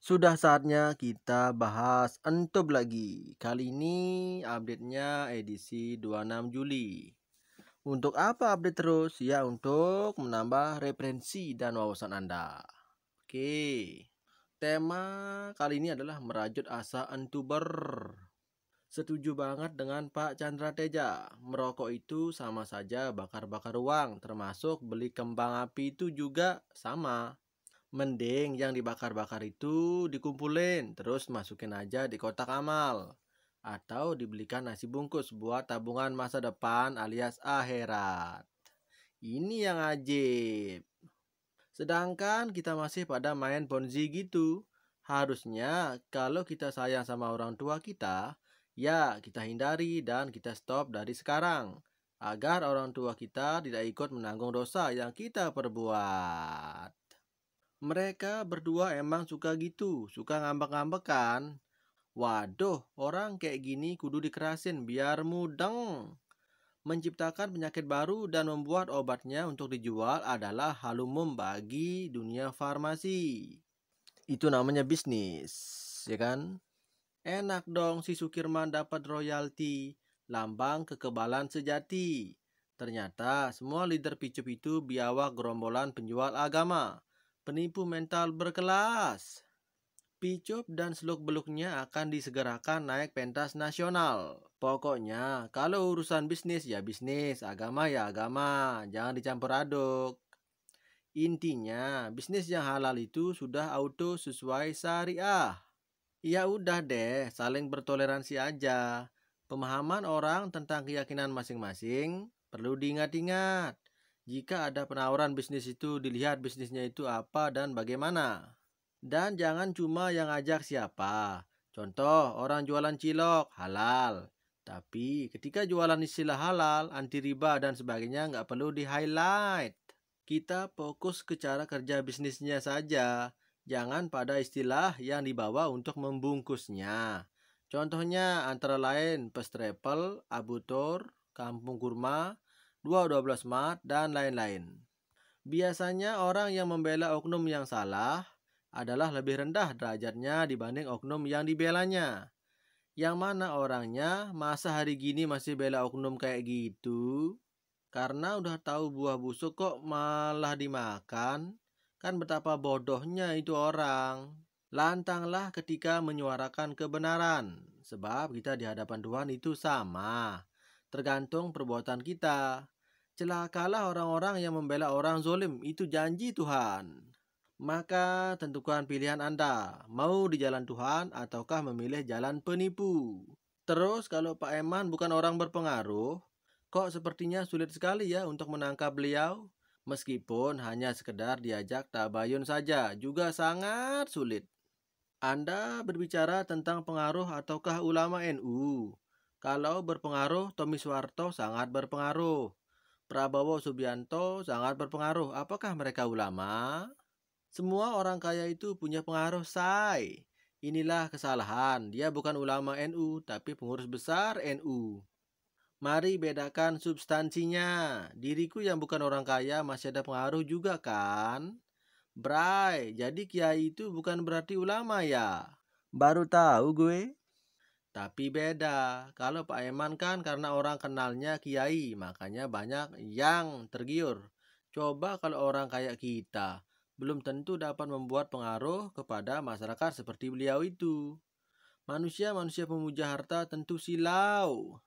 Sudah saatnya kita bahas Entub lagi. Kali ini update-nya edisi 26 Juli. Untuk apa update terus? Ya, untuk menambah referensi dan wawasan Anda. Oke. Tema kali ini adalah merajut asa Entuber. Setuju banget dengan Pak Chandra Teja. Merokok itu sama saja bakar-bakar uang, termasuk beli kembang api itu juga sama. Mending yang dibakar-bakar itu dikumpulin, terus masukin aja di kotak amal. Atau dibelikan nasi bungkus buat tabungan masa depan alias akhirat. Ini yang ajib. Sedangkan kita masih pada main ponzi gitu. Harusnya kalau kita sayang sama orang tua kita, ya kita hindari dan kita stop dari sekarang. Agar orang tua kita tidak ikut menanggung dosa yang kita perbuat. Mereka berdua emang suka gitu, suka ngambek-ngambek kan? Waduh, orang kayak gini kudu dikerasin biar mudeng. Menciptakan penyakit baru dan membuat obatnya untuk dijual adalah hal umum bagi dunia farmasi. Itu namanya bisnis, ya kan? Enak dong si Sukirman dapat royalti, lambang kekebalan sejati. Ternyata semua leader picup itu biawak gerombolan penjual agama, penipu mental berkelas. Picup dan seluk-beluknya akan disegerakan naik pentas nasional. Pokoknya kalau urusan bisnis ya bisnis, agama ya agama, jangan dicampur aduk. Intinya, bisnis yang halal itu sudah auto sesuai syariah. Ya udah deh, saling bertoleransi aja. Pemahaman orang tentang keyakinan masing-masing perlu diingat-ingat. Jika ada penawaran bisnis itu, dilihat bisnisnya itu apa dan bagaimana. Dan jangan cuma yang ngajak siapa. Contoh, orang jualan cilok, halal. Tapi ketika jualan istilah halal, anti riba dan sebagainya nggak perlu di-highlight. Kita fokus ke cara kerja bisnisnya saja. Jangan pada istilah yang dibawa untuk membungkusnya. Contohnya antara lain First Travel, Abutor, Kampung Kurma, 212 Mart, dan lain-lain. Biasanya orang yang membela oknum yang salah adalah lebih rendah derajatnya dibanding oknum yang dibelanya. Yang mana orangnya masa hari gini masih bela oknum kayak gitu? Karena udah tahu buah busuk kok malah dimakan. Kan betapa bodohnya itu orang. Lantanglah ketika menyuarakan kebenaran. Sebab kita di hadapan Tuhan itu sama. Tergantung perbuatan kita. Celakalah orang-orang yang membela orang zolim. Itu janji Tuhan. Maka tentukan pilihan Anda. Mau di jalan Tuhan ataukah memilih jalan penipu. Terus kalau Pak Eman bukan orang berpengaruh, kok sepertinya sulit sekali ya untuk menangkap beliau? Meskipun hanya sekedar diajak tabayun saja, juga sangat sulit. Anda berbicara tentang pengaruh ataukah ulama NU? Kalau berpengaruh, Tommy Soeharto sangat berpengaruh. Prabowo Subianto sangat berpengaruh. Apakah mereka ulama? Semua orang kaya itu punya pengaruh, say. Inilah kesalahan. Dia bukan ulama NU, tapi pengurus besar NU. Mari bedakan substansinya. Diriku yang bukan orang kaya masih ada pengaruh juga kan? Bray, jadi kiai itu bukan berarti ulama ya? Baru tahu gue. Tapi beda. Kalau Pak Eman kan karena orang kenalnya kiai, makanya banyak yang tergiur. Coba kalau orang kayak kita, belum tentu dapat membuat pengaruh kepada masyarakat seperti beliau itu. Manusia-manusia pemuja harta tentu silau.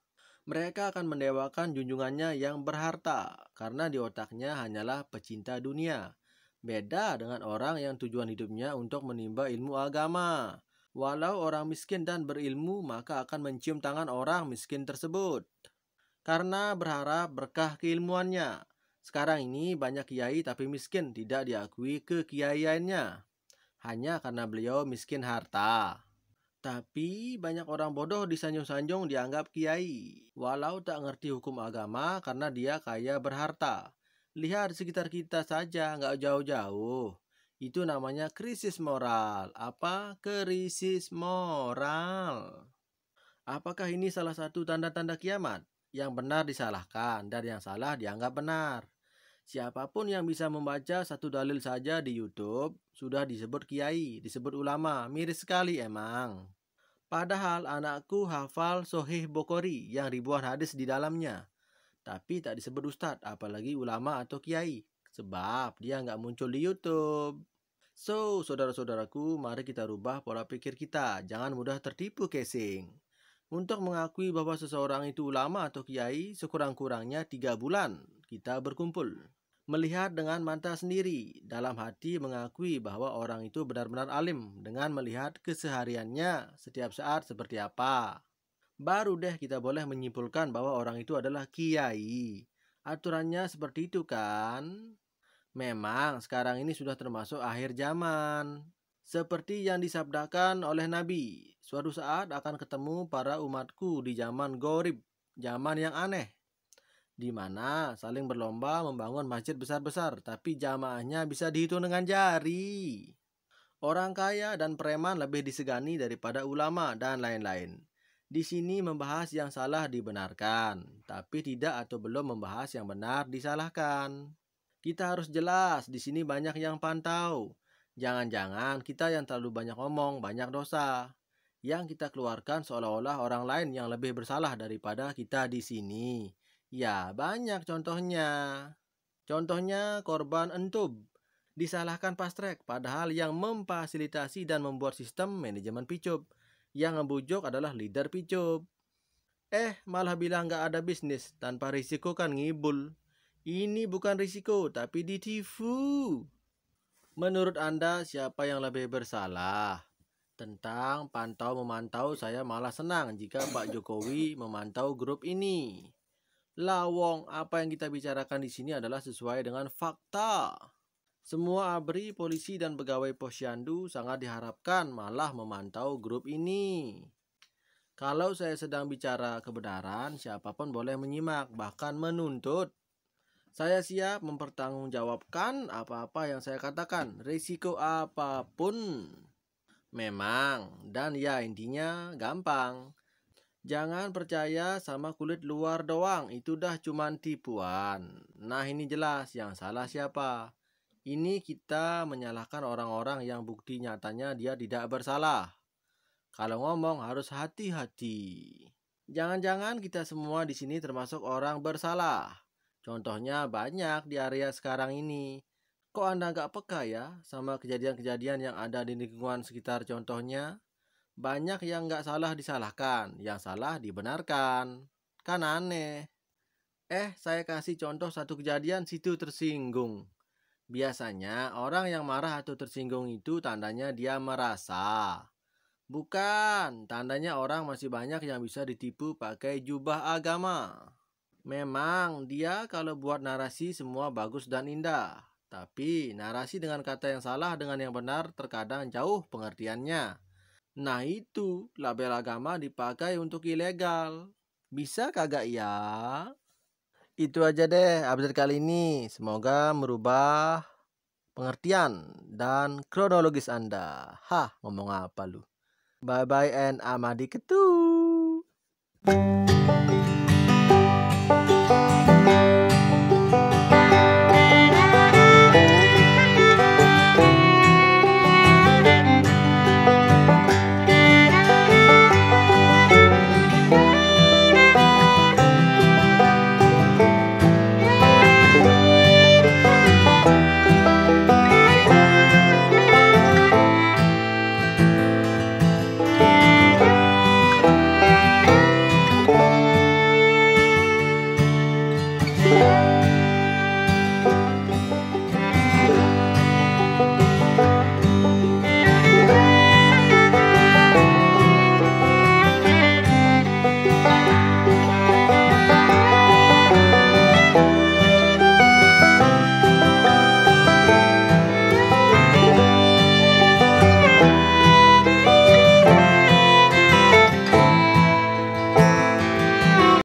Mereka akan mendewakan junjungannya yang berharta karena di otaknya hanyalah pecinta dunia. Beda dengan orang yang tujuan hidupnya untuk menimba ilmu agama. Walau orang miskin dan berilmu, maka akan mencium tangan orang miskin tersebut karena berharap berkah keilmuannya. Sekarang ini banyak kiai tapi miskin, tidak diakui kekiaiannya hanya karena beliau miskin harta. Tapi banyak orang bodoh disanjung-sanjung dianggap kiai. Walau tak ngerti hukum agama karena dia kaya berharta. Lihat di sekitar kita saja, nggak jauh-jauh. Itu namanya krisis moral. Apa? Krisis moral. Apakah ini salah satu tanda-tanda kiamat? Yang benar disalahkan dan yang salah dianggap benar. Siapapun yang bisa membaca satu dalil saja di YouTube sudah disebut kiai, disebut ulama. Miris sekali emang. Padahal anakku hafal Sohih Bukhari yang ribuan hadis di dalamnya. Tapi tak disebut ustadz, apalagi ulama atau kiai. Sebab dia nggak muncul di YouTube. So, saudara-saudaraku, mari kita rubah pola pikir kita. Jangan mudah tertipu casing. Untuk mengakui bahwa seseorang itu ulama atau kiai, sekurang-kurangnya 3 bulan kita berkumpul. Melihat dengan mata sendiri, dalam hati mengakui bahwa orang itu benar-benar alim dengan melihat kesehariannya setiap saat seperti apa. Baru deh kita boleh menyimpulkan bahwa orang itu adalah kiai. Aturannya seperti itu kan? Memang sekarang ini sudah termasuk akhir zaman. Seperti yang disabdakan oleh Nabi, suatu saat akan ketemu para umatku di zaman gorib, zaman yang aneh, di mana saling berlomba membangun masjid besar-besar, tapi jamaahnya bisa dihitung dengan jari. Orang kaya dan preman lebih disegani daripada ulama dan lain-lain. Di sini membahas yang salah dibenarkan, tapi tidak atau belum membahas yang benar disalahkan. Kita harus jelas, di sini banyak yang pantau. Jangan-jangan kita yang terlalu banyak ngomong, banyak dosa. Yang kita keluarkan seolah-olah orang lain yang lebih bersalah daripada kita di sini. Ya, banyak contohnya. Contohnya korban Entub. Disalahkan Pastrek, padahal yang memfasilitasi dan membuat sistem manajemen Picup. Yang ngebujuk adalah leader Picup. Malah bilang gak ada bisnis, tanpa risiko kan ngibul. Ini bukan risiko, tapi ditipu. Menurut Anda, siapa yang lebih bersalah? Tentang pantau-memantau, saya malah senang jika Pak Jokowi memantau grup ini. Lawong, apa yang kita bicarakan di sini adalah sesuai dengan fakta. Semua ABRI, polisi, dan pegawai Posyandu sangat diharapkan malah memantau grup ini. Kalau saya sedang bicara kebenaran, siapapun boleh menyimak, bahkan menuntut. Saya siap mempertanggungjawabkan apa-apa yang saya katakan, risiko apapun. Memang, dan ya intinya gampang. Jangan percaya sama kulit luar doang, itu dah cuman tipuan. Nah ini jelas, yang salah siapa? Ini kita menyalahkan orang-orang yang bukti nyatanya dia tidak bersalah. Kalau ngomong harus hati-hati. Jangan-jangan kita semua di sini termasuk orang bersalah. Contohnya banyak di area sekarang ini. Kok Anda nggak peka ya sama kejadian-kejadian yang ada di lingkungan sekitar contohnya? Banyak yang nggak salah disalahkan, yang salah dibenarkan. Kan aneh. Saya kasih contoh satu kejadian situ tersinggung. Biasanya orang yang marah atau tersinggung itu tandanya dia merasa. Bukan, tandanya orang masih banyak yang bisa ditipu pakai jubah agama. Memang dia kalau buat narasi semua bagus dan indah. Tapi narasi dengan kata yang salah dengan yang benar terkadang jauh pengertiannya. Nah itu, label agama dipakai untuk ilegal. Bisa kagak ya? Itu aja deh update kali ini. Semoga merubah pengertian dan kronologis Anda. Ngomong apa lu? Bye-bye and amadi ketu.